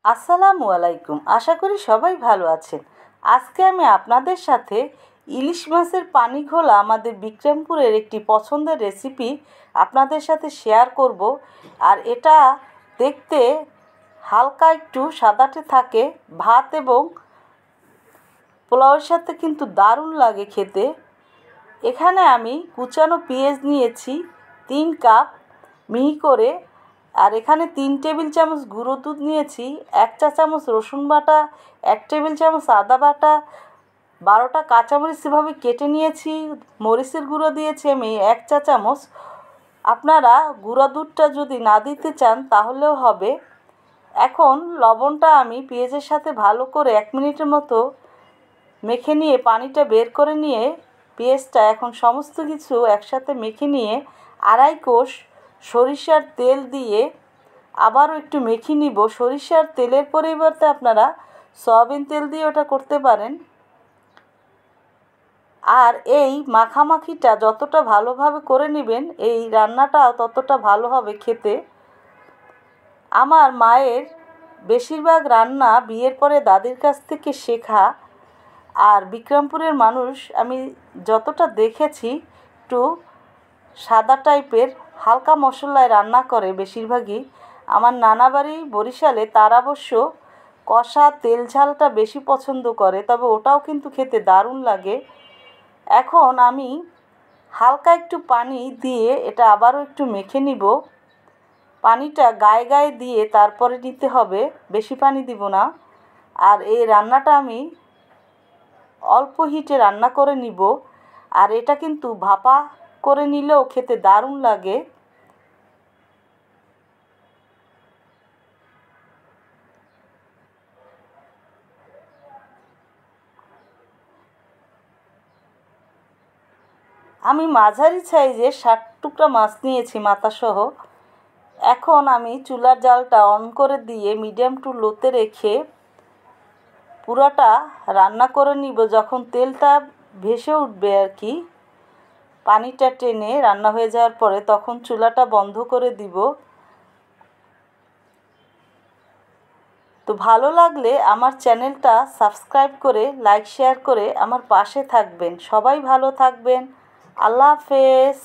আসসালামু আলাইকুম। আশা করি সবাই ভালো আছেন। আজকে আমি আপনাদের সাথে ইলিশ মাছের পানি ঘোলা আমাদের বিক্রমপুরের একটি পছন্দের রেসিপি আপনাদের সাথে শেয়ার করব। আর এটা দেখতে হালকা একটু সাদাটে থাকে, ভাত এবং পোলাওয়ের সাথে কিন্তু দারুণ লাগে খেতে। এখানে আমি কুচানো পেঁয়াজ নিয়েছি 3 কাপ মিহি করে। আর এখানে 3 টেবিল চামচ গুঁড়ো দুধ নিয়েছি, 1 চা চামচ রসুন বাটা, 1 টেবিল চামচ আদা বাটা, 12টা কাঁচামরিচ এভাবে কেটে নিয়েছি। মরিচের গুঁড়ো দিয়েছি আমি 1 চা চামচ। আপনারা গুঁড়া দুধটা যদি না দিতে চান তাহলেও হবে। এখন লবণটা আমি পেঁয়াজের সাথে ভালো করে 1 মিনিটের মতো মেখে নিয়ে পানিটা বের করে নিয়ে পেঁয়াজটা এখন সমস্ত কিছু একসাথে মেখে নিয়ে 2.5 কোষ সরিষার তেল দিয়ে আবারও একটু মেখে নিব। সরিষার তেলের পরিবর্তে আপনারা সয়াবিন তেল দিয়ে ওটা করতে পারেন। আর এই মাখামাখিটা যতটা ভালোভাবে করে নেবেন এই রান্নাটাও ততটা ভালো হবে খেতে। আমার মায়ের বেশিরভাগ রান্না বিয়ের পরে দাদির কাছ থেকে শেখা। আর বিক্রমপুরের মানুষ আমি যতটা দেখেছি একটু সাদা টাইপের হালকা মশলায় রান্না করে বেশিরভাগই। আমার নানা বাড়ি বরিশালে, তারা অবশ্য কষা তেল ঝালটা বেশি পছন্দ করে, তবে ওটাও কিন্তু খেতে দারুণ লাগে। এখন আমি হালকা একটু পানি দিয়ে এটা আবারও একটু মেখে নিব। পানিটা গায়ে গায়ে দিয়ে তারপরে নিতে হবে, বেশি পানি দিব না। আর এই রান্নাটা আমি অল্প হিটে রান্না করে নিব। আর এটা কিন্তু ভাপা করে নিলেও খেতে দারুণ লাগে। আমি মাঝারি সাইজে 60 টুকরা মাছ নিয়েছি মাথাসহ। এখন আমি চুলার জালটা অন করে দিয়ে মিডিয়াম টু লোতে রেখে পুরাটা রান্না করে নিব। যখন তেলটা ভেসে উঠবে আর কি, পানিটা টেনে রান্না হয়ে যাওয়ার পরে, তখন চুলাটা বন্ধ করে দিব। তো ভালো লাগলে আমার চ্যানেলটা সাবস্ক্রাইব করে লাইক শেয়ার করে আমার পাশে থাকবেন। সবাই ভালো থাকবেন। আল্লাহ হাফেজ।